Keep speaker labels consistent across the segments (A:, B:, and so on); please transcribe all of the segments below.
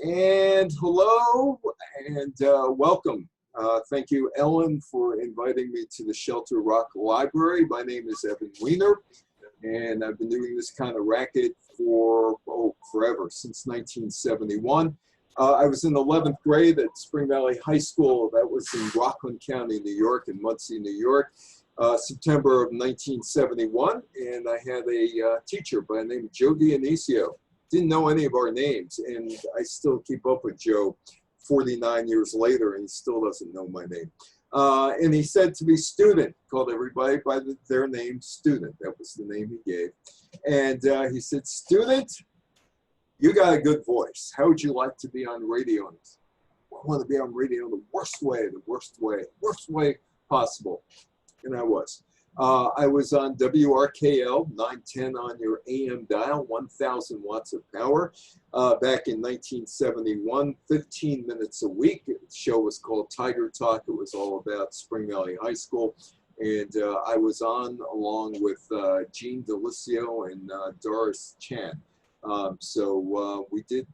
A: And hello and welcome. Thank you, Ellen, for inviting me to the Shelter Rock Library. My name is Evan Weiner, and I've been doing this kind of racket for, forever, since 1971. I was in 11th grade at Spring Valley High School. That was in Rockland County, New York, in Muncie, New York, September of 1971. And I had a teacher by the name of Joe Dionisio. Didn't know any of our names, and I still keep up with Joe 49 years later, and he still doesn't know my name. And he said to me, student, called everybody by their name, student. That was the name he gave. And he said, student, you got a good voice. How would you like to be on radio? And I want to be on radio the worst way possible. And I was. I was on WRKL 910 on your AM dial, 1,000 watts of power, back in 1971, 15 minutes a week. The show was called Tiger Talk. It was all about Spring Valley High School. And I was on along with Gene Delicio and Doris Chan. So we did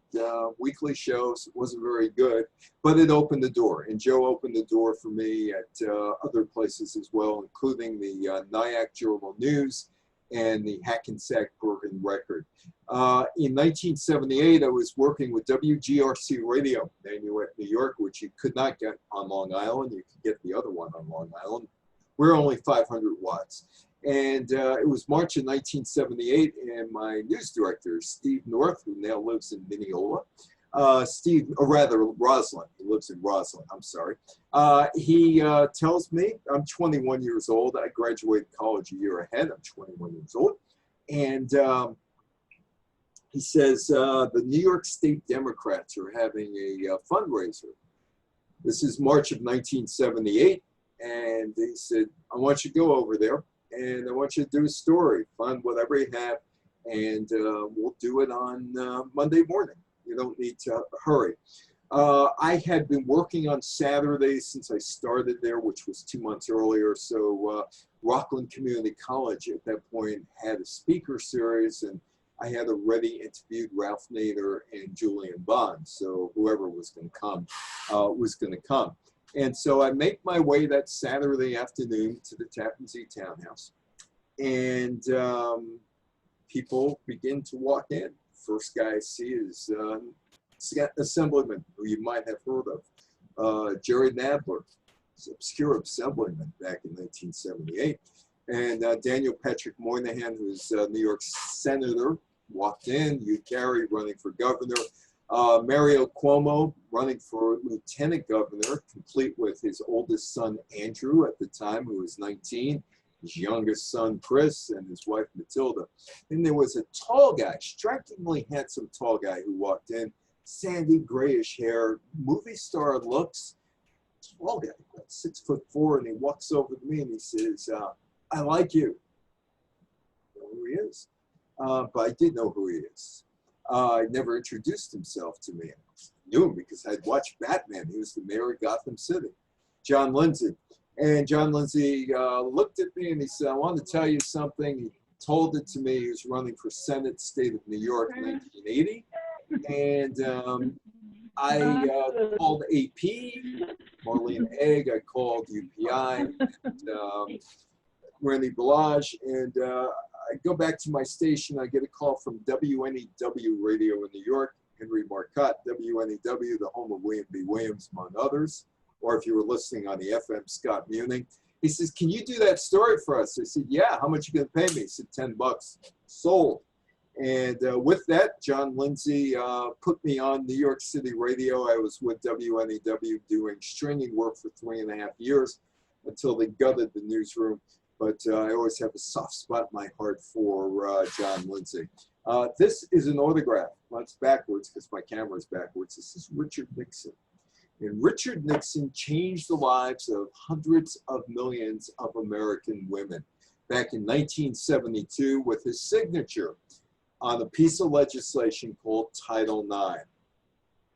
A: weekly shows. It wasn't very good, but it opened the door. And Joe opened the door for me at other places as well, including the Nyack Journal News and the Hackensack Bergen Record. In 1978, I was working with WGRC Radio in New York, which you could not get on Long Island. You could get the other one on Long Island. We're only 500 watts. And it was March of 1978, and my news director, Steve North, who now lives in Mineola, Roslyn, he lives in Roslyn, I'm sorry. He tells me, I'm 21 years old, I graduated college a year ahead, I'm 21 years old, and he says, the New York State Democrats are having a fundraiser. This is March of 1978, and he said, I want you to go over there. And I want you to do a story, find whatever you have, and we'll do it on Monday morning. You don't need to hurry. I had been working on Saturdays since I started there, which was 2 months earlier. So Rockland Community College at that point had a speaker series, and I had already interviewed Ralph Nader and Julian Bond. So whoever was going to come was going to come. And so I make my way that Saturday afternoon to the Tappan Zee Townhouse. And people begin to walk in. First guy I see is Assemblyman, who you might have heard of, Jerry Nadler, obscure Assemblyman back in 1978. And Daniel Patrick Moynihan, who's New York Senator, walked in. Hugh Carey running for governor. Mario Cuomo running for lieutenant governor, complete with his oldest son, Andrew, at the time, who was 19, his youngest son, Chris, and his wife, Matilda. And there was a tall guy, strikingly handsome tall guy who walked in, sandy, grayish hair, movie star looks, tall guy, about 6'4", and he walks over to me and he says, I like you. I don't know who he is, but I did know who he is. He never introduced himself to me. I knew him because I'd watched Batman. He was the mayor of Gotham City, John Lindsay. And John Lindsay looked at me and he said, I want to tell you something. He told it to me. He was running for Senate, state of New York, 1980. And I called AP, Marlene Egg. I called UPI, and, Randy Balaj, and I go back to my station. I get a call from WNEW Radio in New York, Henry Marcotte, WNEW, the home of William B. Williams, among others. Or if you were listening on the FM, Scott Muning. He says, can you do that story for us? I said, yeah, how much are you going to pay me? He said, $10. Sold. And with that, John Lindsay put me on New York City radio. I was with WNEW doing stringing work for 3.5 years until they gutted the newsroom. But I always have a soft spot in my heart for John Lindsay. This is an autograph. Well, it's backwards because my camera is backwards. This is Richard Nixon. And Richard Nixon changed the lives of hundreds of millions of American women back in 1972 with his signature on a piece of legislation called Title IX.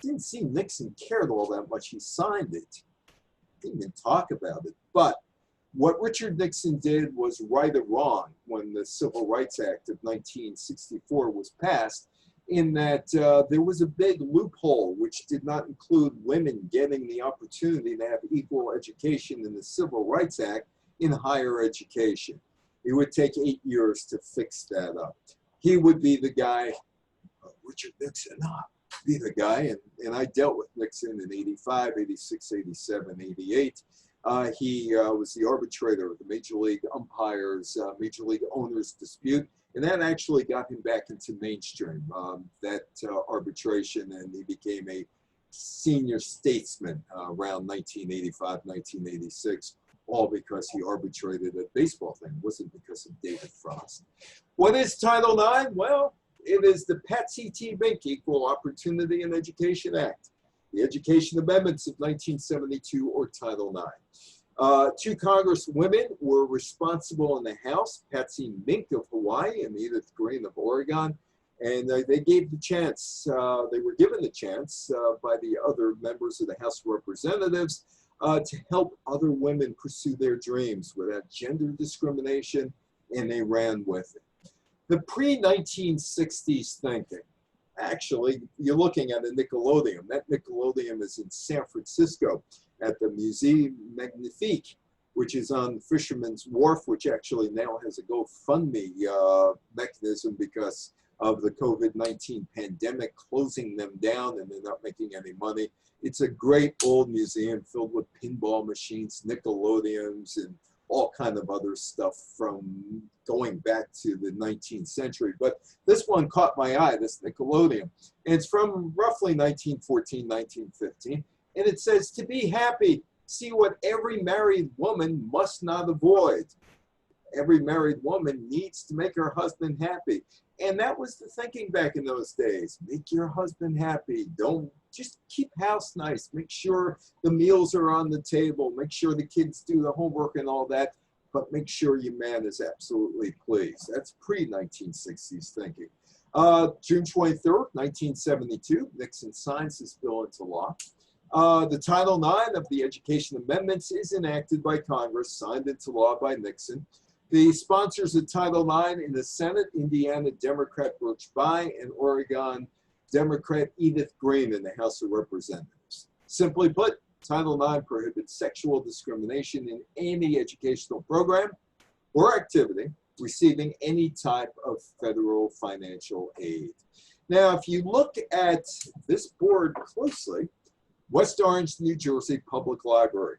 A: Didn't seem Nixon cared all that much. He signed it. Didn't even talk about it. But what Richard Nixon did was right or wrong when the Civil Rights Act of 1964 was passed, in that there was a big loophole which did not include women getting the opportunity to have equal education in the Civil Rights Act in higher education. It would take 8 years to fix that up. He would be the guy, Richard Nixon, be the guy, and I dealt with Nixon in 85, 86, 87, 88. He was the arbitrator of the Major League umpires, Major League owners dispute, and that actually got him back into mainstream, that arbitration, and he became a senior statesman around 1985, 1986, all because he arbitrated a baseball thing. It wasn't because of David Frost. What is Title IX? Well, it is the Patsy T. Mink Equal Opportunity in Education Act, the Education Amendments of 1972, or Title IX. Two congresswomen were responsible in the House, Patsy Mink of Hawaii and Edith Green of Oregon, and they gave the chance, they were given the chance by the other members of the House of Representatives to help other women pursue their dreams without gender discrimination, and they ran with it. The pre-1960s thinking, actually, you're looking at a Nickelodeon. That Nickelodeon is in San Francisco at the Musée Magnifique, which is on Fisherman's Wharf, which actually now has a GoFundMe mechanism because of the COVID-19 pandemic closing them down, and they're not making any money. It's a great old museum filled with pinball machines, Nickelodeons, and all kind of other stuff from going back to the 19th century. But this one caught my eye, this Nickelodeon. And it's from roughly 1914, 1915. And it says, to be happy, see what every married woman must not avoid. Every married woman needs to make her husband happy. And that was the thinking back in those days. Make your husband happy. Don't just keep house nice. Make sure the meals are on the table. Make sure the kids do the homework and all that. But make sure your man is absolutely pleased. That's pre-1960s thinking. June 23rd, 1972, Nixon signs this bill into law. The Title IX of the Education Amendments is enacted by Congress, signed into law by Nixon. The sponsors of Title IX in the Senate, Indiana Democrat Birch Bayh, and Oregon Democrat Edith Green in the House of Representatives. Simply put, Title IX prohibits sexual discrimination in any educational program or activity receiving any type of federal financial aid. Now, if you look at this board closely, West Orange, New Jersey Public Library,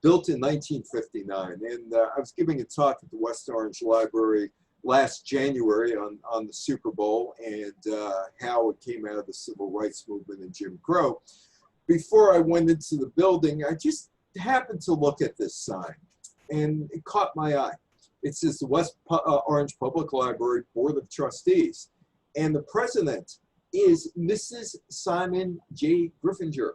A: built in 1959. And I was giving a talk at the West Orange Library last January on the Super Bowl and how it came out of the Civil Rights Movement and Jim Crow. Before I went into the building, I just happened to look at this sign, and it caught my eye. It says the West Orange Public Library Board of Trustees, and the president is Mrs. Simon J. Griffinger.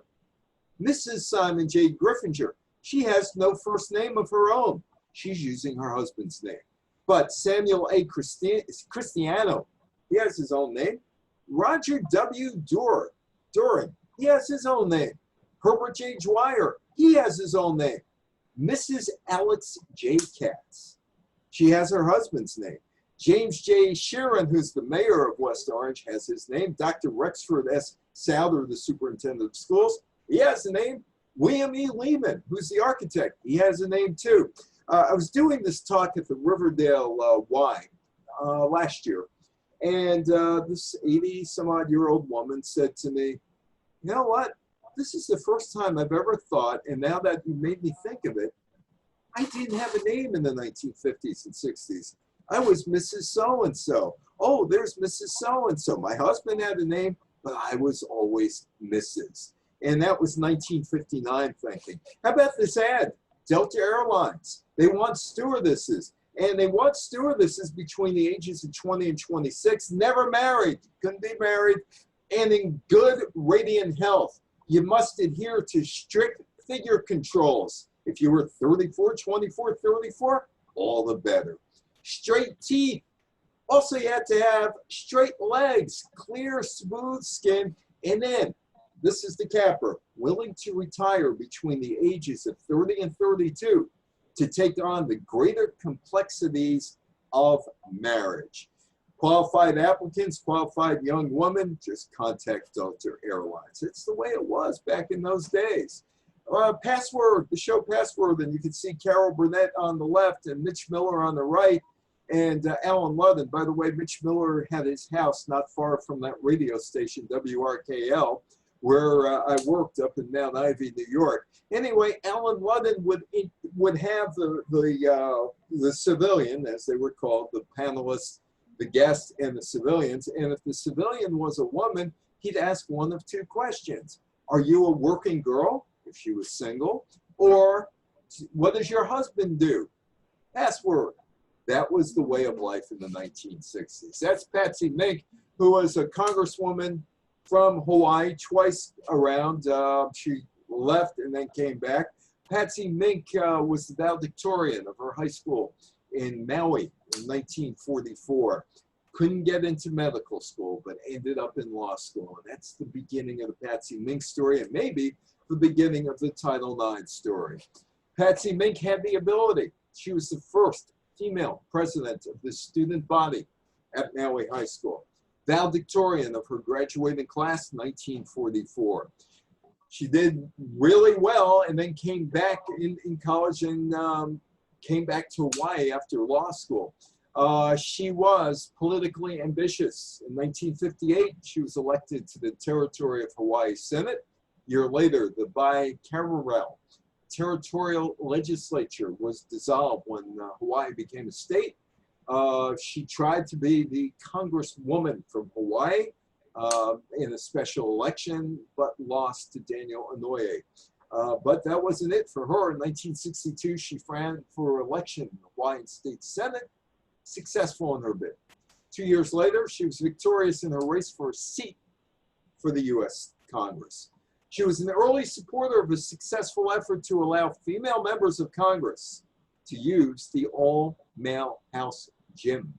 A: Mrs. Simon J. Griffinger. She has no first name of her own. She's using her husband's name. But Samuel A. Cristiano, he has his own name. Roger W. Doring, he has his own name. Herbert J. Dwyer, he has his own name. Mrs. Alex J. Katz, she has her husband's name. James J. Sheeran, who's the mayor of West Orange, has his name. Dr. Rexford S. Souther, the superintendent of schools, he has a name. William E. Lehman, who's the architect, he has a name too. I was doing this talk at the Riverdale Y last year, and this 80-some-odd-year-old woman said to me, you know what, this is the first time I've ever thought, and now that you made me think of it, I didn't have a name in the 1950s and 60s. I was Mrs. So-and-so. Oh, there's Mrs. So-and-so. My husband had a name, but I was always Mrs. And that was 1959 thinking. How about this ad? Delta Airlines. They want stewardesses. And they want stewardesses between the ages of 20 and 26, never married, couldn't be married, and in good radiant health. You must adhere to strict figure controls. If you were 34, 24, 34, all the better. Straight teeth. Also, you had to have straight legs, clear, smooth skin, and then, this is the capper, willing to retire between the ages of 30 and 32 to take on the greater complexities of marriage. Qualified applicants, qualified young women, just contact Delta Airlines. It's the way it was back in those days. Password, the show Password, and you can see Carol Burnett on the left and Mitch Miller on the right, and Alan Ludden. By the way, Mitch Miller had his house not far from that radio station, WRKL, where I worked up in Mount Ivy, New York. Anyway, Alan Ludden would have the civilian, as they were called, the panelists, the guests, and the civilians. And if the civilian was a woman, he'd ask one of two questions. Are you a working girl, if she was single? Or what does your husband do? Password. That was the way of life in the 1960s. That's Patsy Mink, who was a congresswoman from Hawaii, twice around. She left and then came back. Patsy Mink was the valedictorian of her high school in Maui in 1944. Couldn't get into medical school, but ended up in law school. And that's the beginning of the Patsy Mink story, and maybe the beginning of the Title IX story. Patsy Mink had the ability. She was the first female president of the student body at Maui High School. Valedictorian of her graduating class, 1944. She did really well and then came back in college and came back to Hawaii after law school. She was politically ambitious. In 1958, she was elected to the Territory of Hawaii Senate. A year later, the bicameral territorial legislature was dissolved when Hawaii became a state. She tried to be the congresswoman from Hawaii in a special election, but lost to Daniel Inouye. But that wasn't it for her. In 1962, she ran for election in the Hawaiian State Senate, successful in her bid. 2 years later, she was victorious in her race for a seat for the U.S. Congress. She was an early supporter of a successful effort to allow female members of Congress to use the all-male House gym.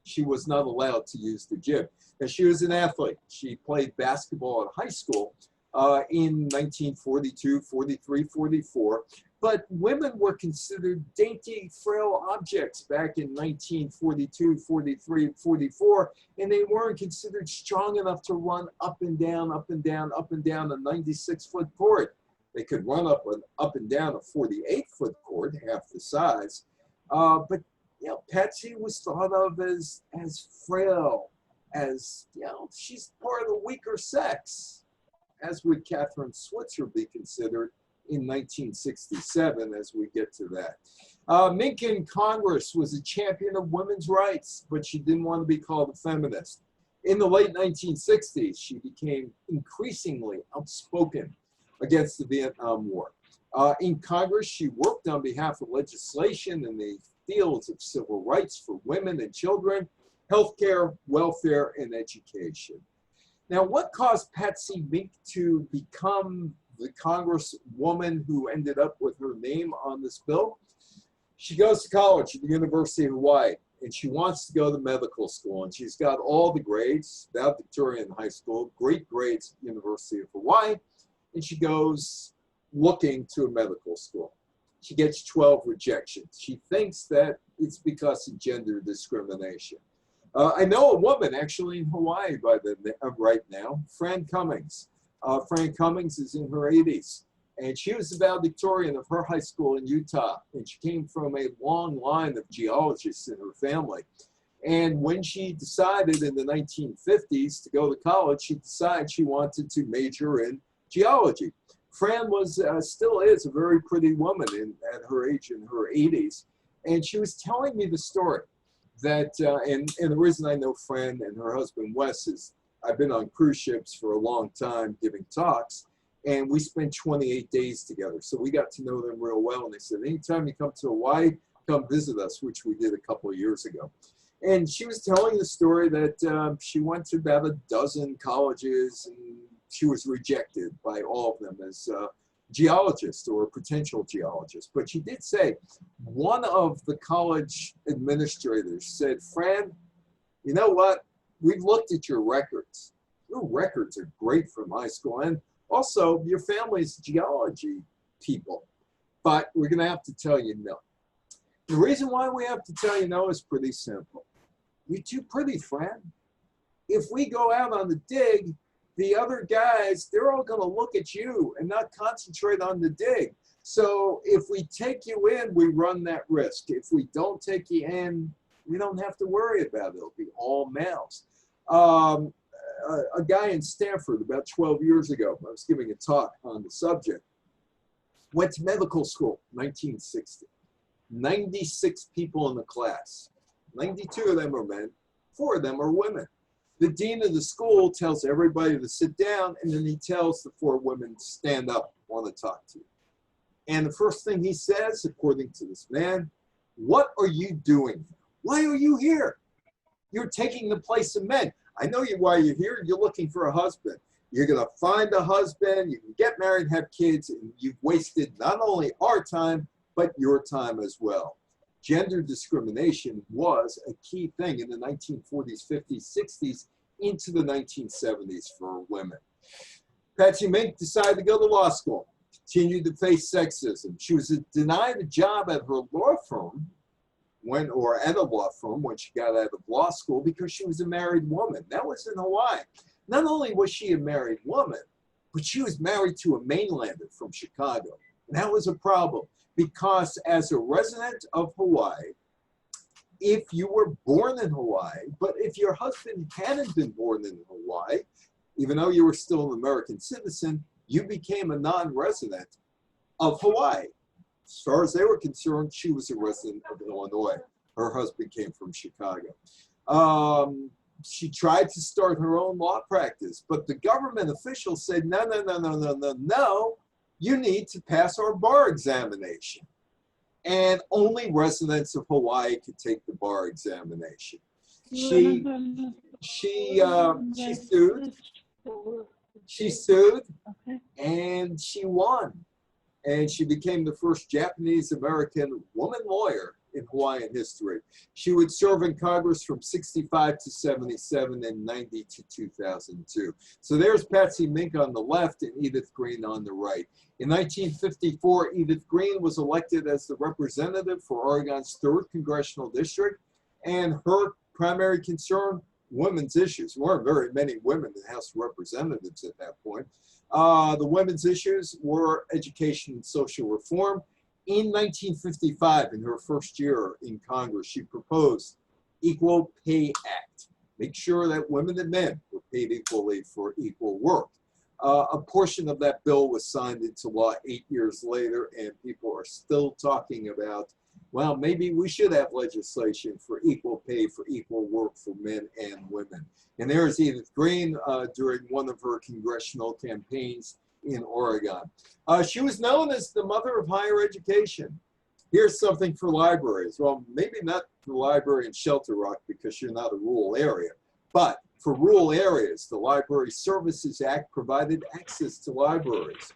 A: She was not allowed to use the gym. And she was an athlete. She played basketball at high school in 1942, 43, 44. But women were considered dainty, frail objects back in 1942, 43, 44, and they weren't considered strong enough to run up and down, up and down, up and down a 96-foot court. They could run up and down a 48-foot court, half the size. But you know, Patsy was thought of as frail, as, you know, she's part of the weaker sex, as would Kathryn Switzer be considered in 1967, as we get to that. Mink in Congress was a champion of women's rights, but she didn't want to be called a feminist. In the late 1960s, she became increasingly outspoken against the Vietnam War. In Congress, she worked on behalf of legislation in the fields of civil rights for women and children, healthcare, welfare, and education. Now, what caused Patsy Mink to become the congresswoman who ended up with her name on this bill? She goes to college at the University of Hawaii, and she wants to go to medical school, and she's got all the grades, valedictorian in high school, great grades at the University of Hawaii, and she goes looking to a medical school. She gets 12 rejections. She thinks that it's because of gender discrimination. I know a woman actually in Hawaii right now, Fran Cummings. Fran Cummings is in her 80s, and she was the valedictorian of her high school in Utah, and she came from a long line of geologists in her family. And when she decided in the 1950s to go to college, she decided she wanted to major in geology. Fran was, still is, a very pretty woman at her age, in her 80s, and she was telling me the story that, and the reason I know Fran and her husband Wes is I've been on cruise ships for a long time giving talks, and we spent 28 days together. So we got to know them real well. And they said, anytime you come to Hawaii, come visit us, which we did a couple of years ago. And she was telling the story that she went to about a dozen colleges, and she was rejected by all of them as geologist or potential geologist. But she did say, one of the college administrators said, Fran, you know what? We've looked at your records. Your records are great from high school. And also, your family's geology people. But we're going to have to tell you no. The reason why we have to tell you no is pretty simple. "You're too pretty, Fran. If we go out on the dig, the other guys, they're all going to look at you and not concentrate on the dig. So if we take you in, we run that risk. If we don't take you in, we don't have to worry about it. It'll be all males." A guy in Stanford about 12 years ago, I was giving a talk on the subject, went to medical school, 1960. 96 people in the class. 92 of them are men, 4 of them are women. The dean of the school tells everybody to sit down, and then he tells the 4 women to stand up, want to talk to you. And the first thing he says, according to this man, "What are you doing? Why are you here? You're taking the place of men. I know why you're here. You're looking for a husband. You're going to find a husband. You can get married, have kids, and you've wasted not only our time, but your time as well." Gender discrimination was a key thing in the 1940s, 50s, 60s, into the 1970s for women. Patsy Mink decided to go to law school, continued to face sexism. She was denied a job at her law firm when she got out of law school because she was a married woman. That was in Hawaii. Not only was she a married woman, but she was married to a mainlander from Chicago. And that was a problem because as a resident of Hawaii, if you were born in Hawaii, but if your husband hadn't been born in Hawaii, even though you were still an American citizen, you became a non-resident of Hawaii. As far as they were concerned, she was a resident of Illinois. Her husband came from Chicago. She tried to start her own law practice, but the government officials said, no, no, no, no, no, no, no. You need to pass our bar examination. And only residents of Hawaii could take the bar examination. She sued, and she won. And she became the first Japanese-American woman lawyer in Hawaiian history. She would serve in Congress from 65 to 77 and 90 to 2002. So there's Patsy Mink on the left and Edith Green on the right. In 1954, Edith Green was elected as the representative for Oregon's 3rd Congressional District, and her primary concern, women's issues. There weren't very many women in the House of Representatives at that point. The women's issues were education and social reform. In 1955, in her first year in Congress, she proposed Equal Pay Act. Make sure that women and men were paid equally for equal work. A portion of that bill was signed into law 8 years later, and people are still talking about, well, maybe we should have legislation for equal pay for equal work for men and women. And there's Edith Green during one of her congressional campaigns in Oregon. She was known as the mother of higher education. Here's something for libraries. Well, maybe not the library in Shelter Rock because you're not a rural area, but for rural areas, the Library Services Act provided access to libraries.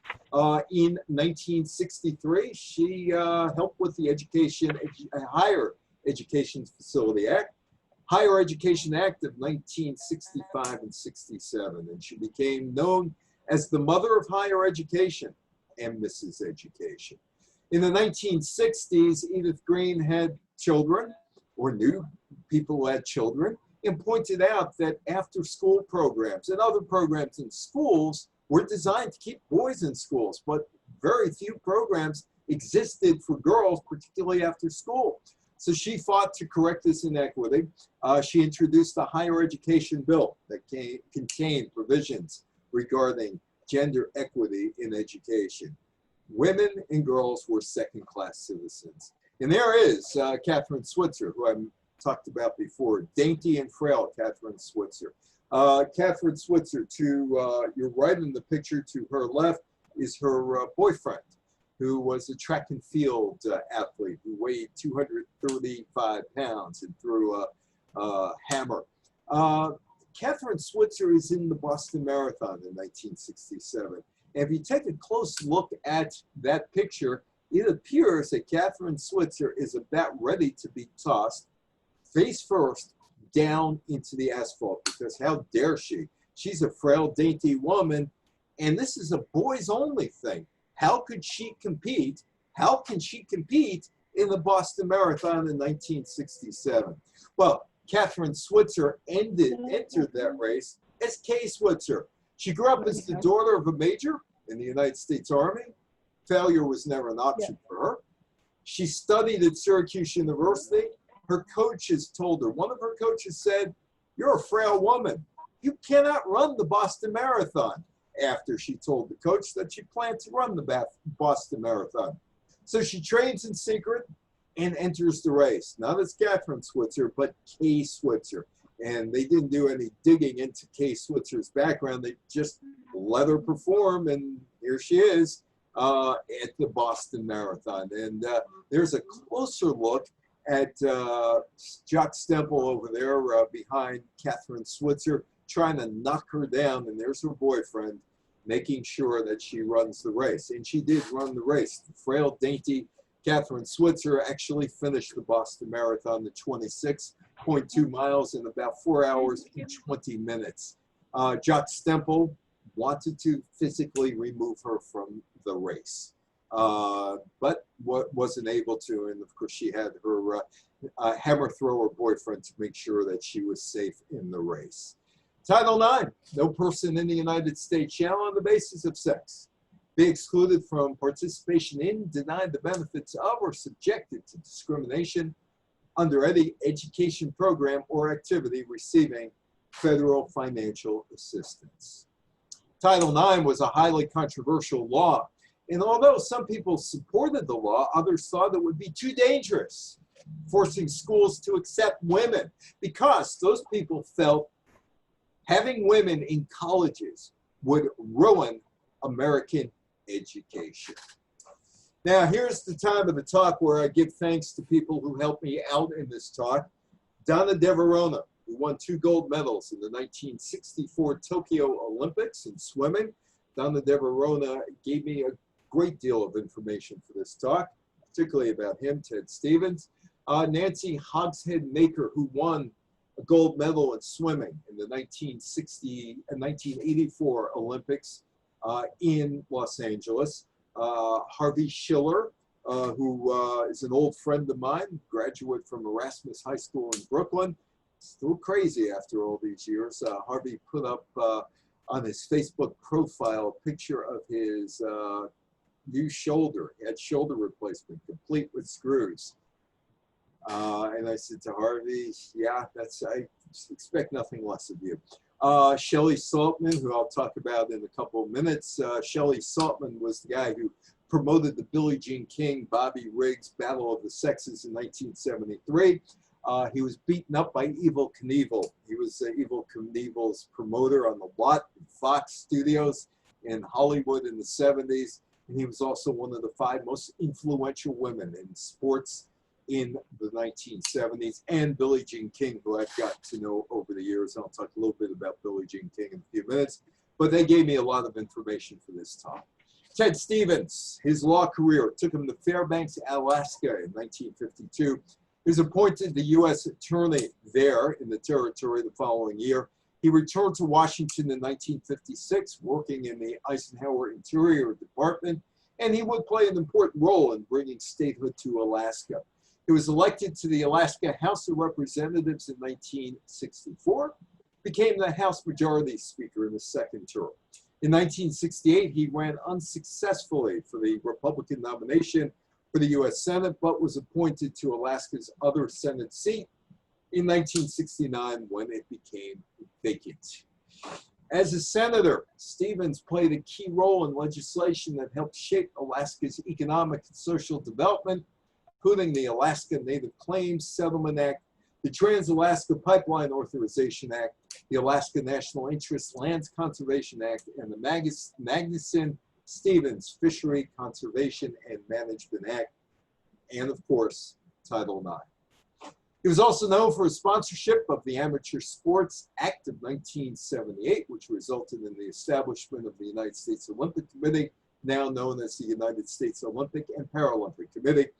A: In 1963, she helped with the Higher Education Facility Act, Higher Education Act of 1965 and 67, and she became known as the mother of higher education and Mrs. Education. In the 1960s, Edith Green had children, or knew people who had children, and pointed out that after-school programs and other programs in schools were designed to keep boys in schools, but very few programs existed for girls, particularly after school. So she fought to correct this inequity. She introduced a higher education bill that contained provisions regarding gender equity in education. Women and girls were second-class citizens. And there is Kathryn Switzer, who I talked about before, dainty and frail Kathryn Switzer. Kathryn Switzer, to your right in the picture, to her left, is her boyfriend, who was a track and field athlete who weighed 235 pounds and threw a hammer. Kathryn Switzer is in the Boston Marathon in 1967. And if you take a close look at that picture, it appears that Kathryn Switzer is about ready to be tossed face first down into the asphalt, because how dare she? She's a frail, dainty woman, and this is a boys-only thing. How could she compete? How can she compete in the Boston Marathon in 1967? Well, Kathryn Switzer entered that race as Kay Switzer. She grew up as the daughter of a major in the United States Army. Failure was never an option for her. She studied at Syracuse University. Her coaches told her, one of her coaches said, "You're a frail woman. You cannot run the Boston Marathon," after she told the coach that she planned to run the Boston Marathon. So she trains in secret and enters the race, not as Kathryn Switzer, but Kay Switzer. And they didn't do any digging into Kay Switzer's background. They just let her perform, and here she is at the Boston Marathon. And there's a closer look at Jock Stemple over there behind Kathryn Switzer, trying to knock her down, and there's her boyfriend making sure that she runs the race. And she did run the race. The frail, dainty Kathryn Switzer actually finished the Boston Marathon, the 26.2 miles in about 4 hours and 20 minutes. Jock Stemple wanted to physically remove her from the race, but wasn't able to. And of course, she had her hammer thrower boyfriend to make sure that she was safe in the race. Title IX, no person in the United States shall, on the basis of sex, be excluded from participation in, denied the benefits of, or subjected to discrimination under any education program or activity receiving federal financial assistance. Title IX was a highly controversial law, and although some people supported the law, others thought it would be too dangerous, forcing schools to accept women, because those people felt having women in colleges would ruin American education. Now, here's the time of the talk where I give thanks to people who helped me out in this talk. Donna DeVerona, who won 2 gold medals in the 1964 Tokyo Olympics in swimming. Donna DeVerona gave me a great deal of information for this talk, particularly about him, Ted Stevens. Nancy Hogshead-Maker, who won a gold medal in swimming in the 1984 Olympics in Los Angeles. Harvey Schiller, who is an old friend of mine, graduate from Erasmus High School in Brooklyn. Still crazy after all these years. Harvey put up on his Facebook profile a picture of his new shoulder. He had shoulder replacement, complete with screws. And I said to Harvey, yeah, I expect nothing less of you. Shelley Saltman, who I'll talk about in a couple of minutes. Shelley Saltman was the guy who promoted the Billie Jean King, Bobby Riggs Battle of the Sexes in 1973. He was beaten up by Evel Knievel. He was Evel Knievel's promoter on the lot in Fox Studios in Hollywood in the 70s. And he was also one of the 5 most influential women in sports in the 1970s, and Billie Jean King, who I've got to know over the years. I'll talk a little bit about Billie Jean King in a few minutes, but they gave me a lot of information for this talk. Ted Stevens, his law career took him to Fairbanks, Alaska in 1952. He was appointed the U.S. attorney there in the territory the following year. He returned to Washington in 1956, working in the Eisenhower Interior Department, and he would play an important role in bringing statehood to Alaska. He was elected to the Alaska House of Representatives in 1964, became the House Majority Speaker in the 2nd term. In 1968, he ran unsuccessfully for the Republican nomination for the U.S. Senate, but was appointed to Alaska's other Senate seat in 1969 when it became vacant. As a senator, Stevens played a key role in legislation that helped shape Alaska's economic and social development, including the Alaska Native Claims Settlement Act, the Trans-Alaska Pipeline Authorization Act, the Alaska National Interest Lands Conservation Act, and the Magnuson-Stevens Fishery Conservation and Management Act, and of course, Title IX. He was also known for his sponsorship of the Amateur Sports Act of 1978, which resulted in the establishment of the United States Olympic Committee, now known as the United States Olympic and Paralympic Committee.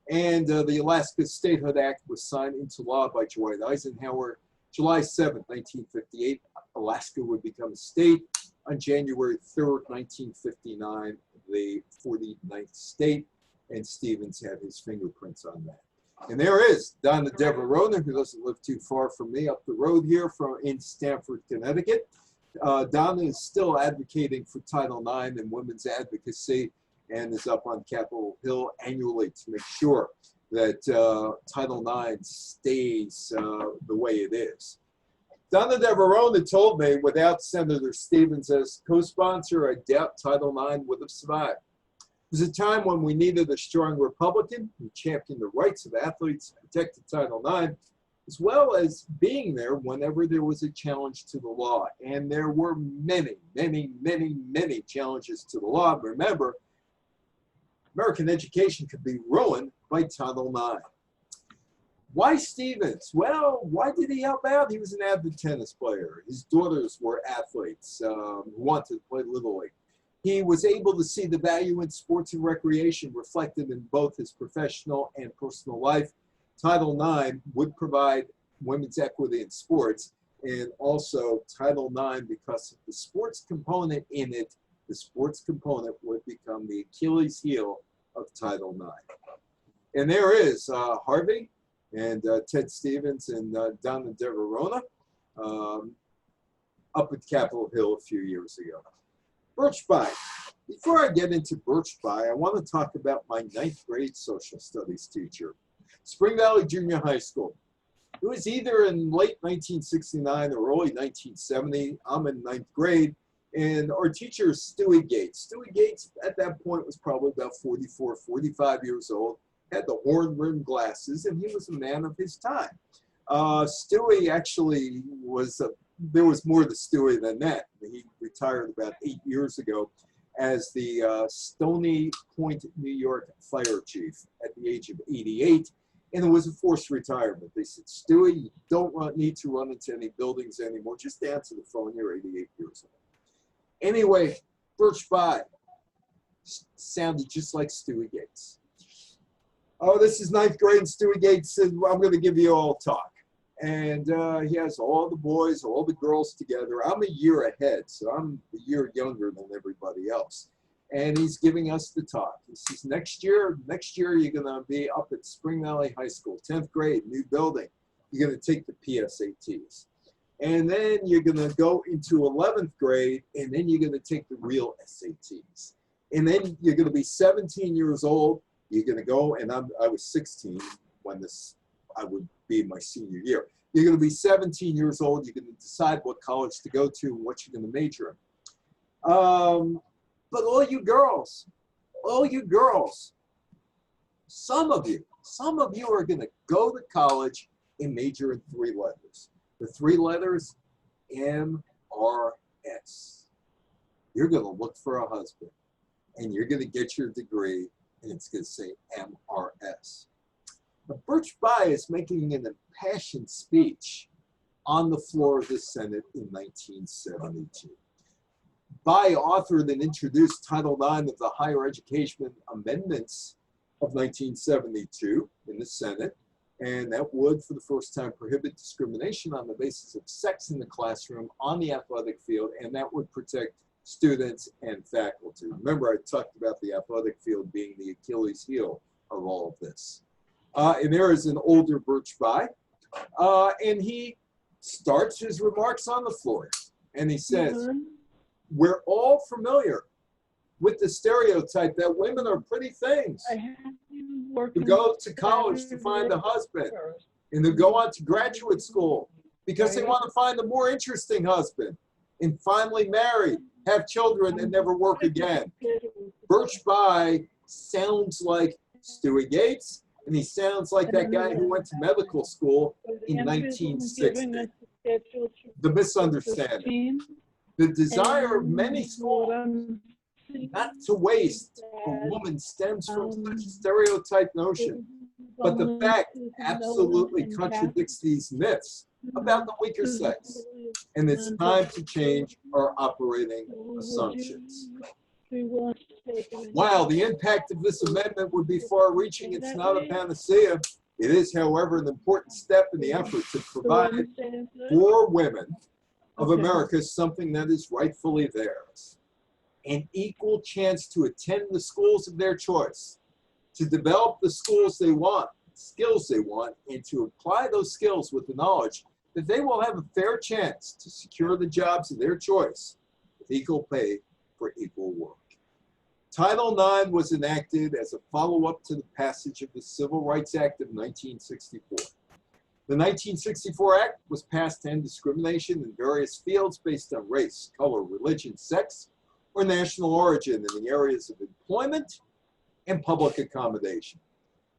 A: And the Alaska Statehood Act was signed into law by Dwight Eisenhower. July 7, 1958, Alaska would become a state. On January 3rd, 1959, the 49th state, and Stevens had his fingerprints on that. And there is Donna Deborah Roner, who doesn't live too far from me, up the road here in Stamford, Connecticut. Donna is still advocating for Title IX and women's advocacy, and is up on Capitol Hill annually to make sure that Title IX stays the way it is. Donna Deborah Roner told me, without Senator Stevens as co-sponsor, I doubt Title IX would have survived. It was a time when we needed a strong Republican who championed the rights of athletes, protected Title IX, as well as being there whenever there was a challenge to the law. And there were many, many, many, many challenges to the law. Remember, American education could be ruined by Title IX. Why Stevens? Well, why did he help out? He was an avid tennis player. His daughters were athletes who wanted to play Little League. He was able to see the value in sports and recreation reflected in both his professional and personal life. Title IX would provide women's equity in sports, and also Title IX, because of the sports component in it, the sports component would become the Achilles heel of Title IX. And there is Harvey and Ted Stevens and Donna Deborah Roner up at Capitol Hill a few years ago. Birch Bayh. Before I get into Birch Bayh, I want to talk about my 9th grade social studies teacher, Spring Valley Junior High School. It was either in late 1969 or early 1970. I'm in 9th grade, and our teacher is Stewie Gates. Stewie Gates at that point was probably about 44, 45 years old, had the horn-rimmed glasses, and he was a man of his time. Stewie actually was there was more to Stewie than that. He retired about 8 years ago as the Stony Point, New York fire chief at the age of 88, and it was a forced retirement. They said, Stewie, you don't need to run into any buildings anymore. Just answer the phone. You're 88 years old. Anyway, Birch Bayh sounded just like Stewie Gates. Oh, this is 9th grade, and Stewie Gates said, well, I'm going to give you all talk. And he has all the boys, all the girls together. I'm a year ahead, so I'm a year younger than everybody else. And he's giving us the talk. He says, next year you're going to be up at Spring Valley High School, 10th grade, new building. You're going to take the PSATs. And then you're going to go into 11th grade, and then you're going to take the real SATs. And then you're going to be 17 years old. You're going to go, and I was 16 when I would be my senior year. You're going to be 17 years old. You're going to decide what college to go to and what you're going to major in. But all you girls, some of you are going to go to college and major in 3 letters. The 3 letters, MRS. You're going to look for a husband, and you're going to get your degree, and it's going to say MRS. But Birch Bayh is making an impassioned speech on the floor of the Senate in 1972. Bayh authored and introduced Title IX of the Higher Education Amendments of 1972 in the Senate, and that would, for the first time, prohibit discrimination on the basis of sex in the classroom, on the athletic field, and that would protect students and faculty. Remember, I talked about the athletic field being the Achilles heel of all of this. And there is an older Birch Bayh, and he starts his remarks on the floor, and he says, we're all familiar with the stereotype that women are pretty things who go to college to find a husband and who go on to graduate school because they want to find a more interesting husband and finally marry, have children, and never work again. Birch Bayh sounds like Stewie Gates, and he sounds like that guy who went to medical school in 1960. The misunderstanding. The desire of many schools not to waste a woman stems from such a stereotype notion. But the fact absolutely contradicts these myths about the weaker sex. And it's time to change our operating assumptions. While the impact of this amendment would be far-reaching, it's not a panacea. It is, however, an important step in the effort to provide for women of America something that is rightfully theirs. An equal chance to attend the schools of their choice, to develop the schools they want, skills they want and to apply those skills with the knowledge that they will have a fair chance to secure the jobs of their choice with equal pay for equal work. Title IX was enacted as a follow-up to the passage of the Civil Rights Act of 1964. The 1964 Act was passed to end discrimination in various fields based on race, color, religion, sex, or national origin in the areas of employment and public accommodation.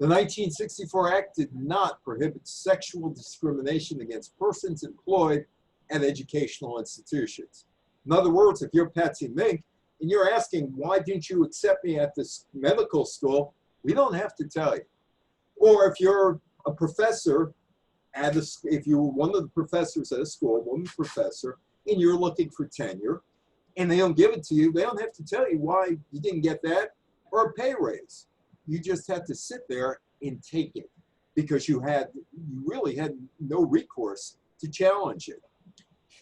A: The 1964 Act did not prohibit sexual discrimination against persons employed at educational institutions. In other words, if you're Patsy Mink and you're asking, why didn't you accept me at this medical school, we don't have to tell you. Or if you're a professor, if you're one of the professors at a school, woman professor, and you're looking for tenure, and they don't give it to you, they don't have to tell you why you didn't get that or a pay raise. You just had to sit there and take it because you really had no recourse to challenge it.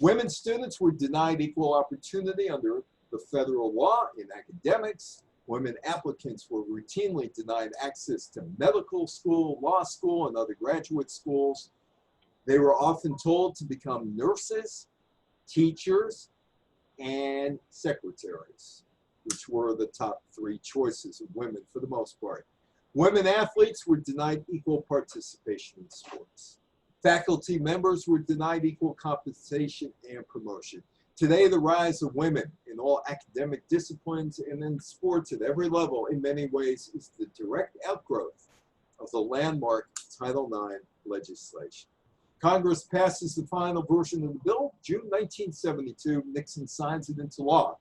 A: Women students were denied equal opportunity under the federal law in academics. Women applicants were routinely denied access to medical school, law school, and other graduate schools. They were often told to become nurses, teachers, and secretaries, which were the top three choices of women for the most part. Women athletes were denied equal participation in sports. Faculty members were denied equal compensation and promotion. Today, the rise of women in all academic disciplines and in sports at every level in many ways is the direct outgrowth of the landmark Title IX legislation. Congress passes the final version of the bill, June 1972. Nixon signs it into law,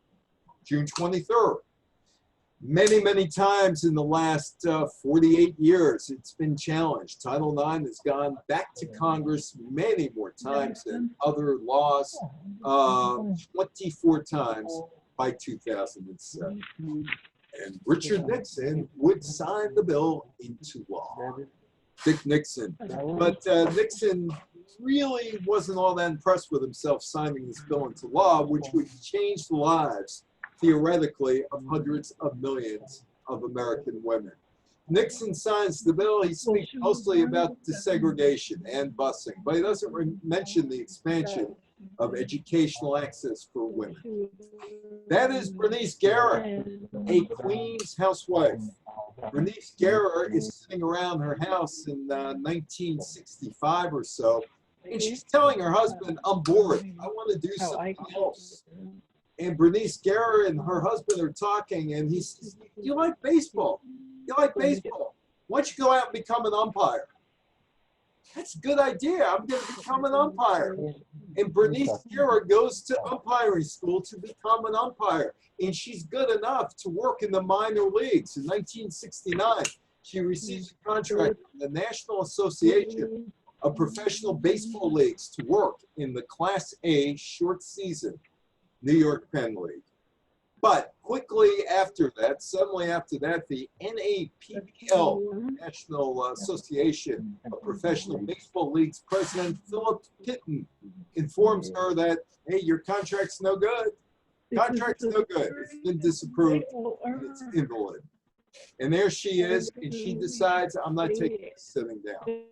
A: June 23rd. Many, many times in the last 48 years, it's been challenged. Title IX has gone back to Congress many more times than other laws, 24 times by 2007. And Richard Nixon would sign the bill into law. Dick Nixon. But Nixon really wasn't all that impressed with himself signing this bill into law, which would change the lives, theoretically, of hundreds of millions of American women. Nixon signs the bill. He speaks mostly about desegregation and busing, but he doesn't mention the expansion of educational access for women. That is Bernice Guerra, a Queens housewife. Bernice Guerra is sitting around her house in 1965 or so, and she's telling her husband, I'm bored. I want to do something else. And Bernice Guerra and her husband are talking, and he says, you like baseball? You like baseball? Why don't you go out and become an umpire? That's a good idea. I'm going to become an umpire. And Bernice Guerra goes to umpiring school to become an umpire. And she's good enough to work in the minor leagues. In 1969, she receives a contract from the National Association of Professional Baseball Leagues to work in the Class A short season New York Penn League. But quickly after that, suddenly after that, the NAPBL, National Association of Professional Baseball Leagues President Philip Pitton, informs her that, hey, your contract's no good. Contract's no good. It's been disapproved and it's invalid. And there she is, and she decides, I'm not taking this sitting down.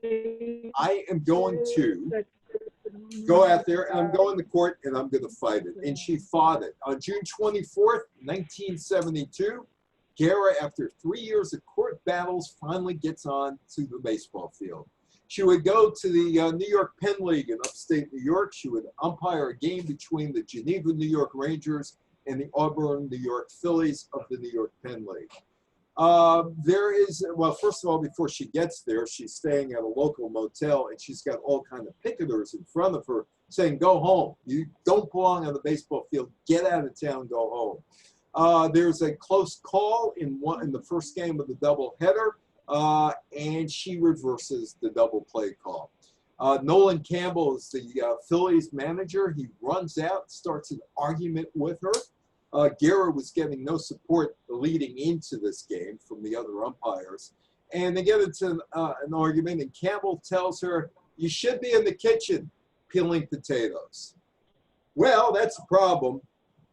A: I am going to go out there, and I'm going to court, and I'm going to fight it. And she fought it. On June 24th, 1972, Guerra, after 3 years of court battles, finally gets on to the baseball field. She would go to the New York Penn League in upstate New York. She would umpire a game between the Geneva, New York Rangers and the Auburn, New York Phillies of the New York Penn League. Well, first of all, before she gets there, she's staying at a local motel, and she's got all kinds of picketers in front of her saying, go home. You don't belong on the baseball field. Get out of town, go home. There's a close call in the first game of the doubleheader, and she reverses the double play call. Nolan Campbell is the Phillies manager. He runs out, starts an argument with her. Guerra was getting no support leading into this game from the other umpires. And they get into an argument, and Campbell tells her, you should be in the kitchen peeling potatoes. Well, that's a problem.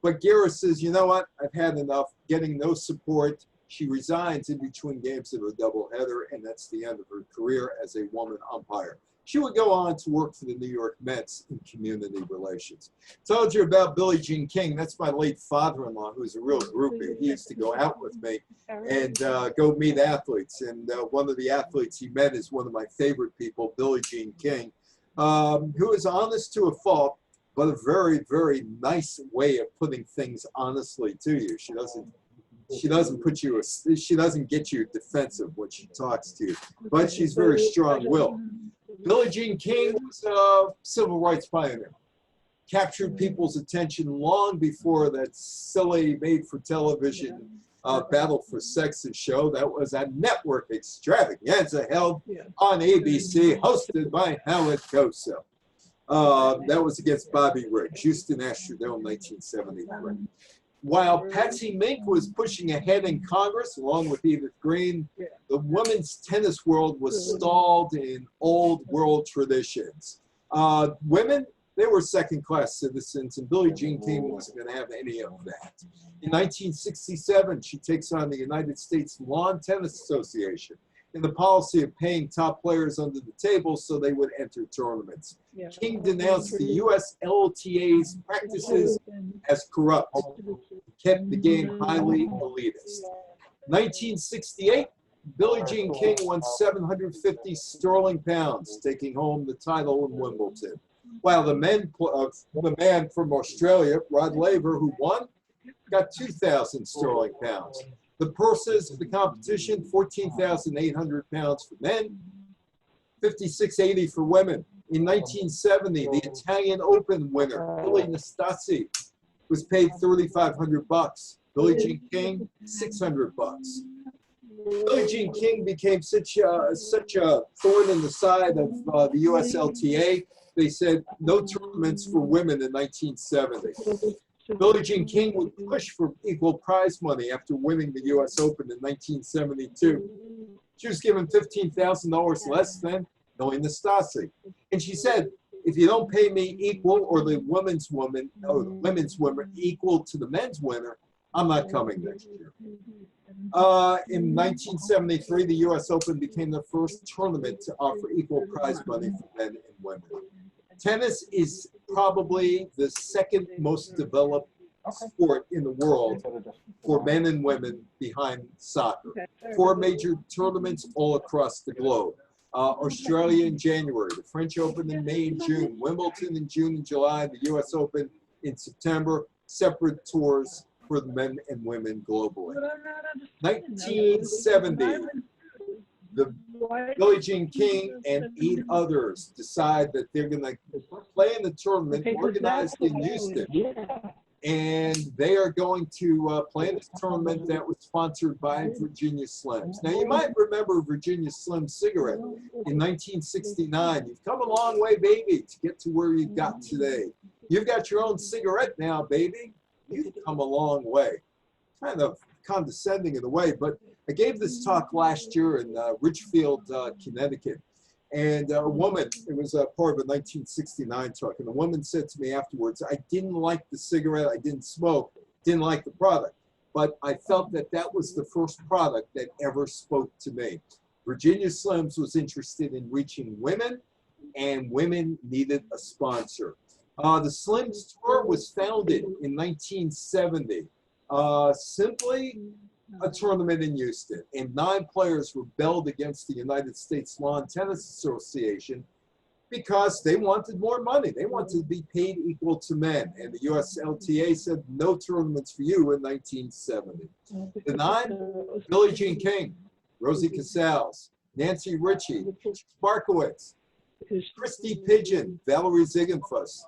A: But Guerra says, you know what? I've had enough, getting no support. She resigns in between games of a doubleheader, and that's the end of her career as a woman umpire. She would go on to work for the New York Mets in community relations. Told you about Billie Jean King. That's my late father-in-law, who's a real groupie. He used to go out with me and go meet athletes. And one of the athletes he met is one of my favorite people, Billie Jean King, who is honest to a fault, but a very, very nice way of putting things honestly to you. She doesn't get you defensive when she talks to you, but she's very strong-willed. Billie Jean King was a civil rights pioneer. Captured people's attention long before that silly made-for-television Battle for Sexes show. That was a network extravaganza held on ABC, hosted by Howard Cosell. That was against Bobby Riggs, Houston Astrodome, 1973. While Patsy Mink was pushing ahead in Congress, along with Edith Green, the women's tennis world was stalled in old world traditions. Women, they were second-class citizens, and Billie Jean King wasn't going to have any of that. In 1967, she takes on the United States Lawn Tennis Association in the policy of paying top players under the table so they would enter tournaments. King denounced the USLTA's practices as corrupt, kept the game highly elitist. 1968, Billie Jean King won 750 sterling pounds, taking home the title in Wimbledon. While the man from Australia, Rod Laver, who won, got 2,000 sterling pounds. The purses of the competition, 14,800 pounds for men, 5,680 for women. In 1970, the Italian Open winner, Billy Nastasi, was paid 3,500 bucks. Billie Jean King, 600 bucks. Billie Jean King became such a thorn in the side of the USLTA. They said no tournaments for women in 1970. Billie Jean King would push for equal prize money after winning the U.S. Open in 1972. She was given $15,000 less than Billy Nastasi. And she said, if you don't pay me equal, or the women's woman equal to the men's winner, I'm not coming next year. In 1973, the U.S. Open became the first tournament to offer equal prize money for men and women. Tennis is probably the second most developed sport in the world for men and women behind soccer. 4 major tournaments all across the globe. Australia in January, the French Open in May and June, Wimbledon in June and July, the U.S. Open in September, separate tours for the men and women globally. 1970, Billie Jean King and 8 others decide that they're going to play in the tournament organized in Houston. And they are going to play in this tournament that was sponsored by Virginia Slims. Now, you might remember Virginia Slim cigarette in 1969. You've come a long way, baby, to get to where you got today. You've got your own cigarette now, baby. You've come a long way. Kind of condescending in a way, but I gave this talk last year in Richfield, Connecticut. And a woman, it was a part of a 1969 talk, and the woman said to me afterwards, I didn't like the cigarette, I didn't smoke, didn't like the product, but I felt that that was the first product that ever spoke to me. Virginia Slims was interested in reaching women, and women needed a sponsor. The Slims Tour was founded in 1970, simply a tournament in Houston, and 9 players rebelled against the United States Lawn Tennis Association because they wanted more money. They wanted to be paid equal to men, and the USLTA said no tournaments for you in 1970. The 9, Billie Jean King, Rosie Casals, Nancy Ritchie, Sparkowitz, Christy Pigeon, Valerie Ziegenfuss,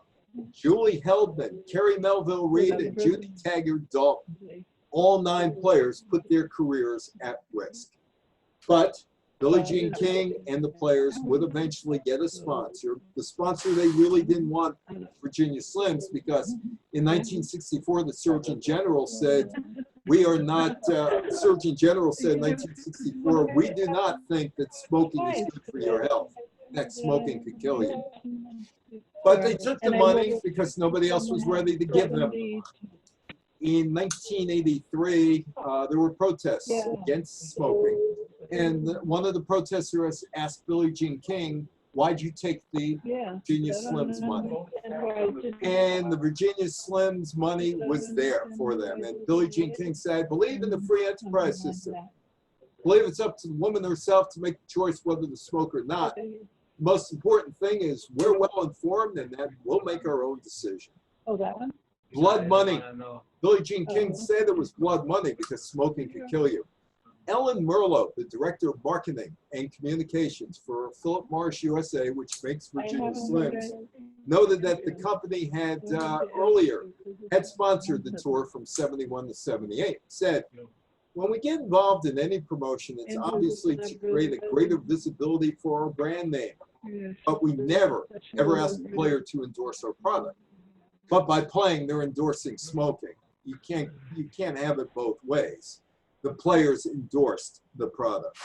A: Julie Heldman, Carrie Melville Reed, and Judy Taggart Dalton. All 9 players put their careers at risk. But Billie Jean King and the players would eventually get a sponsor. The sponsor they really didn't want, Virginia Slims, because in 1964, the Surgeon General said, we are not, Surgeon General said in 1964, we do not think that smoking is good for your health. That smoking could kill you. But they took the money because nobody else was ready to give them the money. In 1983, there were protests against smoking. And one of the protesters asked Billie Jean King, why'd you take the Virginia Slims money? And the Virginia Slims money was there for them. And Billie Jean King said, believe in the free enterprise system. Believe it's up to the woman herself to make the choice whether to smoke or not. The most important thing is we're well informed and that we'll make our own decision.
B: Oh, that one?
A: Blood money. Billie Jean King said it was blood money because smoking could kill you. Ellen Merlo, the director of marketing and communications for Philip Morris USA, which makes Virginia Slims, noted that the company had earlier had sponsored the tour from 71 to 78. Said, when we get involved in any promotion, it's obviously to create a greater visibility for our brand name. But we never, ever ask the player to endorse our product. But by playing, they're endorsing smoking. You can't have it both ways. The players endorsed the product.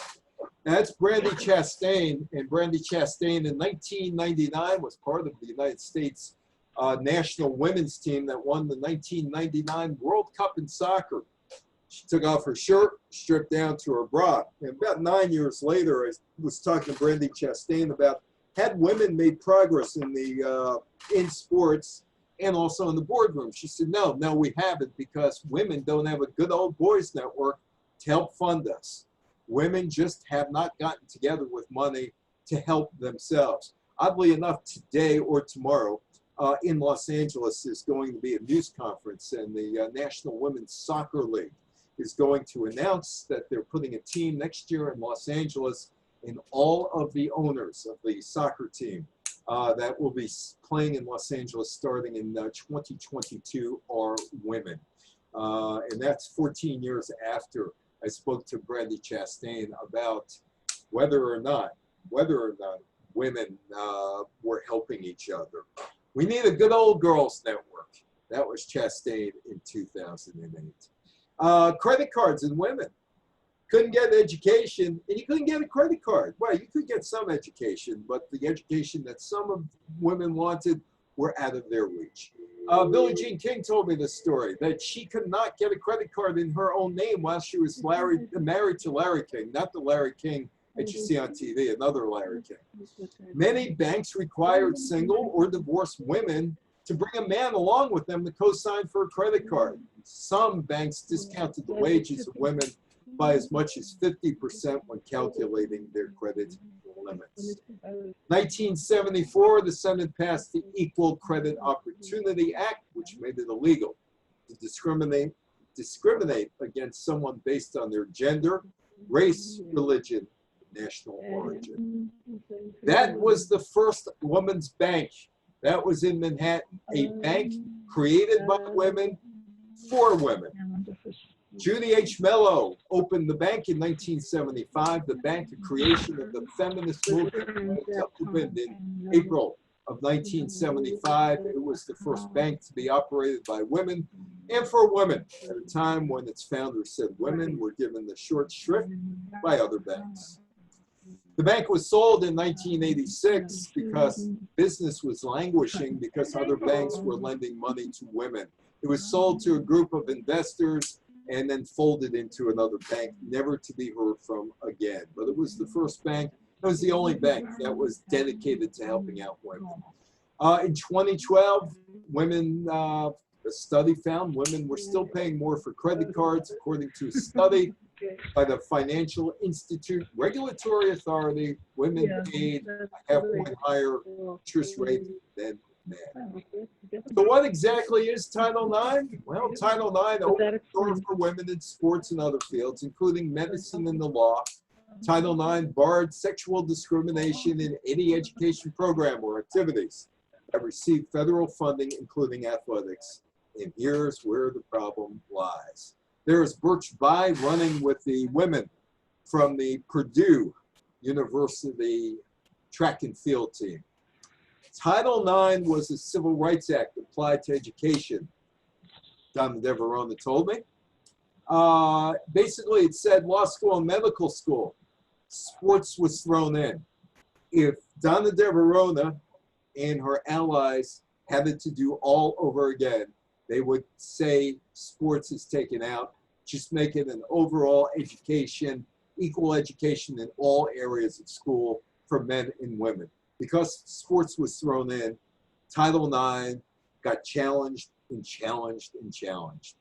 A: That's Brandi Chastain, and Brandi Chastain in 1999 was part of the United States national women's team that won the 1999 World Cup in soccer. She took off her shirt, stripped down to her bra. And about 9 years later, I was talking to Brandi Chastain about had women made progress in the in sports and also in the boardroom. She said, no, we haven't, because women don't have a good old boys network to help fund us. Women just have not gotten together with money to help themselves. Oddly enough, today or tomorrow in Los Angeles is going to be a news conference, and the National Women's Soccer League is going to announce that they're putting a team next year in Los Angeles, and all of the owners of the soccer team that will be playing in Los Angeles starting in 2022 are women. And that's 14 years after I spoke to Brandi Chastain about whether or not women were helping each other. We need a good old girls network. That was Chastain in 2008. Credit cards and women. Couldn't get education, and you couldn't get a credit card. Well, you could get some education, but the education that some of women wanted were out of their reach. Billie Jean King told me this story, that she could not get a credit card in her own name while she was married to Larry King, not the Larry King that you see on TV, another Larry King. Many banks required single or divorced women to bring a man along with them to co-sign for a credit card. Some banks discounted the wages of women by as much as 50% when calculating their credit limits. 1974, the Senate passed the Equal Credit Opportunity Act, which made it illegal to discriminate against someone based on their gender, race, religion, national origin. That was the first women's bank. That was in Manhattan, a bank created by women for women. Judy H. Mello opened the bank in 1975. The bank, a creation of the feminist movement, opened in April of 1975. It was the first bank to be operated by women and for women at a time when its founder said women were given the short shrift by other banks. The bank was sold in 1986 because business was languishing because other banks were lending money to women. It was sold to a group of investors and then folded into another bank, never to be heard from again. But it was the first bank, it was the only bank that was dedicated to helping out women. In 2012, a study found women were still paying more for credit cards, according to a study by the Financial Institute Regulatory Authority. Women paid a half-point higher interest rate than men. So what exactly is Title IX? Well, Title IX opens the door for women in sports and other fields, including medicine and the law. Title IX barred sexual discrimination in any education program or activities that receive federal funding, including athletics. And here's where the problem lies. There is Birch Bayh running with the women from the Purdue University track and field team. Title IX was a civil rights act applied to education, Donna DeVerona told me. Basically, it said law school and medical school. Sports was thrown in. If Donna DeVerona and her allies had it to do all over again, They would say sports is taken out, just make it an overall education, equal education in all areas of school for men and women. Because sports was thrown in, Title IX got challenged and challenged and challenged.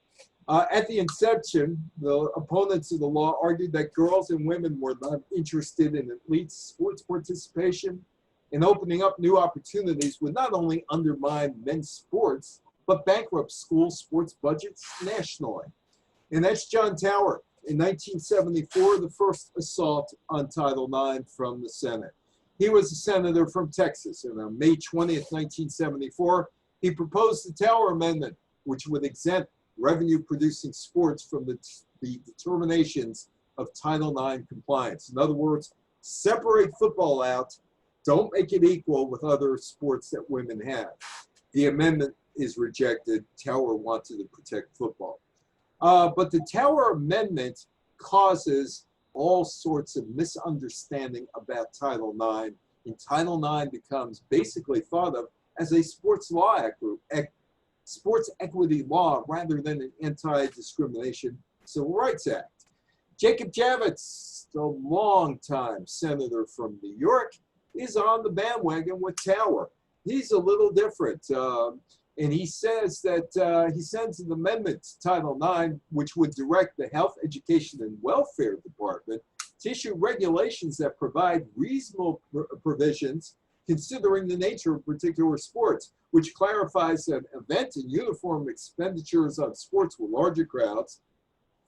A: At the inception, the opponents of the law argued that girls and women were not interested in elite sports participation, and opening up new opportunities would not only undermine men's sports, but bankrupt school sports budgets nationally. And that's John Tower. In 1974, the first assault on Title IX from the Senate. He was a senator from Texas, and on May 20th, 1974, he proposed the Tower Amendment, which would exempt revenue-producing sports from the determinations of Title IX compliance. In other words, separate football out, don't make it equal with other sports that women have. The amendment is rejected. Tower wanted to protect football. But the Tower Amendment causes all sorts of misunderstanding about Title IX, and Title IX becomes basically thought of as a sports equity law rather than an anti-discrimination civil rights act. Jacob Javits, the longtime senator from New York, is on the bandwagon with Tower. He's a little different. And he says that he sends an amendment to Title IX, which would direct the Health, Education, and Welfare Department to issue regulations that provide reasonable provisions considering the nature of particular sports, which clarifies that event and uniform expenditures on sports with larger crowds,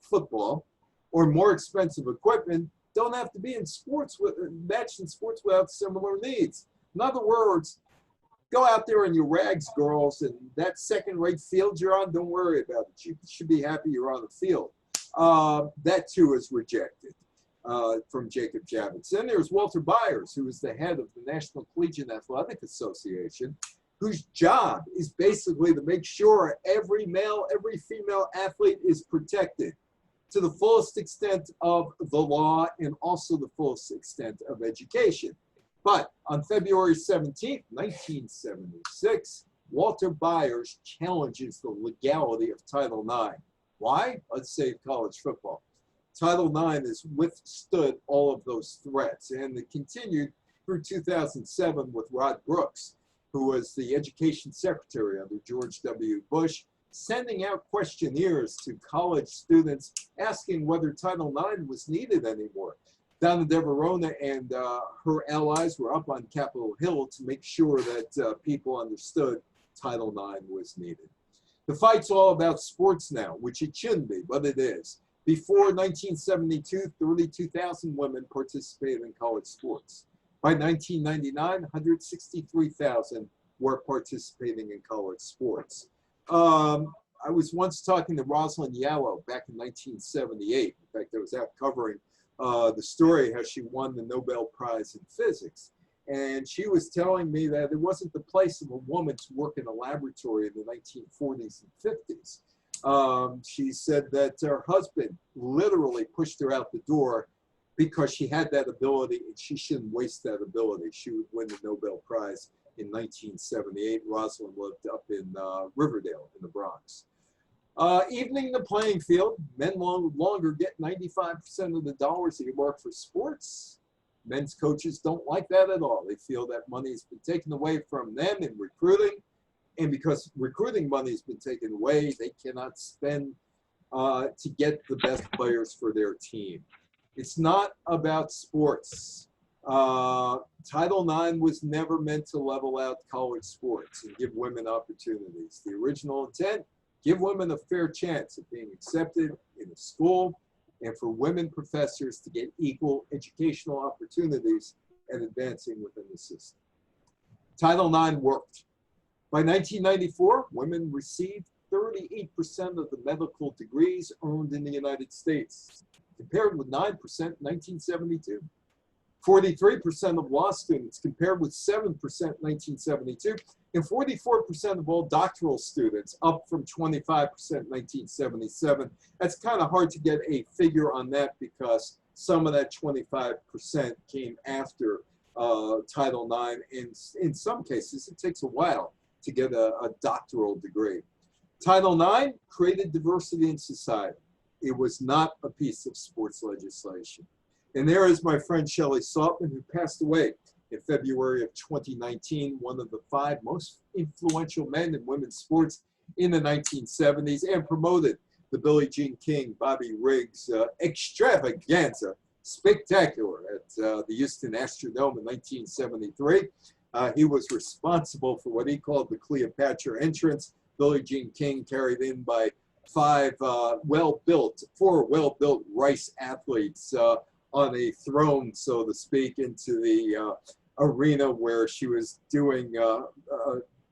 A: football, or more expensive equipment don't have to be in sports matched in sports without similar needs. In other words, go out there in your rags, girls, and that second-rate field you're on, don't worry about it. You should be happy you're on the field. That, too, is rejected from Jacob Javits. Then there's Walter Byers, who is the head of the National Collegiate Athletic Association, whose job is basically to make sure every male, every female athlete is protected to the fullest extent of the law and also the fullest extent of education. But on February 17th, 1976, Walter Byers challenges the legality of Title IX. Why? Let's save college football. Title IX has withstood all of those threats, and it continued through 2007 with Rod Brooks, who was the education secretary under George W. Bush, sending out questionnaires to college students asking whether Title IX was needed anymore. Donna Deverona and her allies were up on Capitol Hill to make sure that people understood Title IX was needed. The fight's all about sports now, which it shouldn't be, but it is. Before 1972, 32,000 women participated in college sports. By 1999, 163,000 were participating in college sports. I was once talking to Rosalind Yalow back in 1978. In fact, I was out covering the story how she won the Nobel Prize in Physics. And she was telling me that it wasn't the place of a woman to work in a laboratory in the 1940s and 50s. She said that her husband literally pushed her out the door because she had that ability and she shouldn't waste that ability. She would win the Nobel Prize in 1978. Rosalind lived up in Riverdale in the Bronx. Evening the playing field, men no longer get 95% of the dollars they work for sports. Men's coaches don't like that at all. They feel that money has been taken away from them in recruiting. And because recruiting money has been taken away, they cannot spend to get the best players for their team. It's not about sports. Title IX was never meant to level out college sports and give women opportunities. The original intent, give women a fair chance of being accepted in a school and for women professors to get equal educational opportunities and advancing within the system. Title IX worked. By 1994, women received 38% of the medical degrees earned in the United States, compared with 9% in 1972. 43% of law students, compared with 7% in 1972, and 44% of all doctoral students, up from 25% in 1977. That's kind of hard to get a figure on that because some of that 25% came after Title IX. In some cases, it takes a while to get a doctoral degree. Title IX created diversity in society. It was not a piece of sports legislation. And there is my friend Shelley Saltman, who passed away in February of 2019, one of the 5 most influential men in women's sports in the 1970s, and promoted the Billie Jean King, Bobby Riggs extravaganza spectacular at the Houston Astrodome in 1973. He was responsible for what he called the Cleopatra entrance. Billie Jean King carried in by 4 well-built rice athletes on a throne, so to speak, into the arena where she was doing,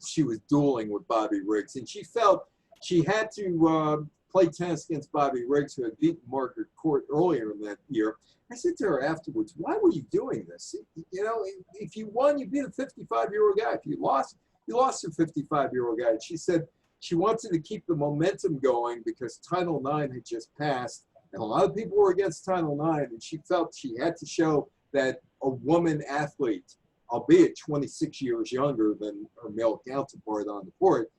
A: she was dueling with Bobby Riggs. And she felt she had to play tennis against Bobby Riggs, who had beaten Margaret Court earlier in that year. I said to her afterwards, why were you doing this? You know, if you won, you beat a 55-year-old guy. If you lost a 55-year-old guy. And she said she wanted to keep the momentum going because Title IX had just passed, and a lot of people were against Title IX, and she felt she had to show that a woman athlete, albeit 26 years younger than her male counterpart on the court,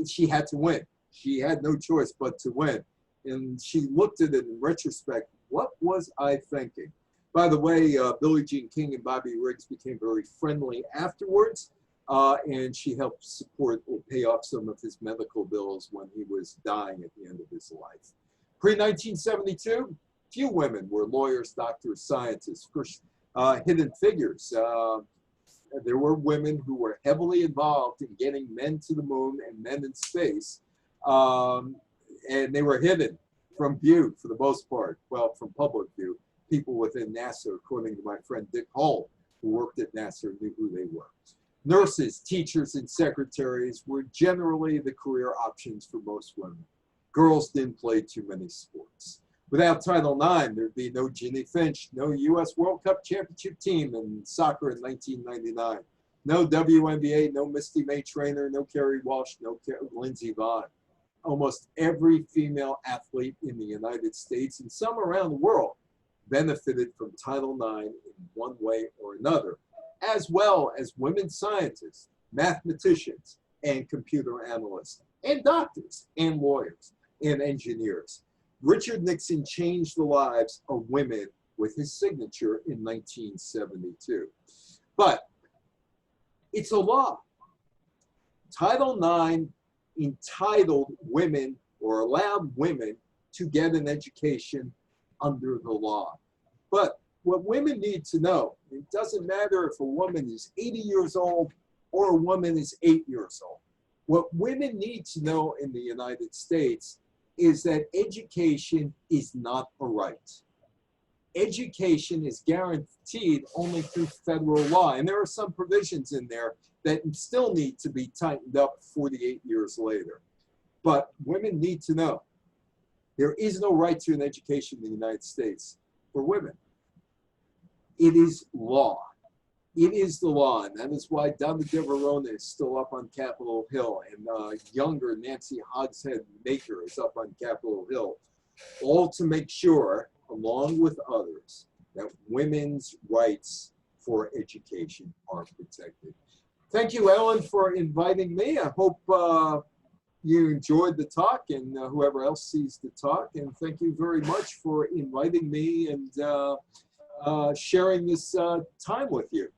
A: she had to win. She had no choice but to win. And she looked at it in retrospect. What was I thinking? By the way, Billie Jean King and Bobby Riggs became very friendly afterwards, and she helped support or pay off some of his medical bills when he was dying at the end of his life. Pre-1972, few women were lawyers, doctors, scientists, hidden figures. There were women who were heavily involved in getting men to the moon and men in space, and they were hidden from view for the most part, well, from public view. People within NASA, according to my friend Dick Hull, who worked at NASA, knew who they were. Nurses, teachers, and secretaries were generally the career options for most women. Girls didn't play too many sports. Without Title IX, there'd be no Ginny Finch, no U.S. World Cup championship team in soccer in 1999, no WNBA, no Misty May Traynor, no Kerry Walsh, no Lindsey Vonn. Almost every female athlete in the United States and some around the world benefited from Title IX in one way or another, as well as women scientists, mathematicians, and computer analysts, and doctors, and lawyers, and engineers. Richard Nixon changed the lives of women with his signature in 1972. But it's a law. Title IX entitled women or allowed women to get an education under the law. But what women need to know, it doesn't matter if a woman is 80 years old or a woman is 8 years old. What women need to know in the United States is that education is not a right. Education is guaranteed only through federal law. And there are some provisions in there that still need to be tightened up 48 years later. But women need to know there is no right to an education in the United States for women. It is law. It is the law, and that is why Donna DeVerona is still up on Capitol Hill, and younger Nancy Hogshead Maker is up on Capitol Hill, all to make sure, along with others, that women's rights for education are protected. Thank you, Ellen, for inviting me. I hope you enjoyed the talk, and whoever else sees the talk, and thank you very much for inviting me and sharing this time with you.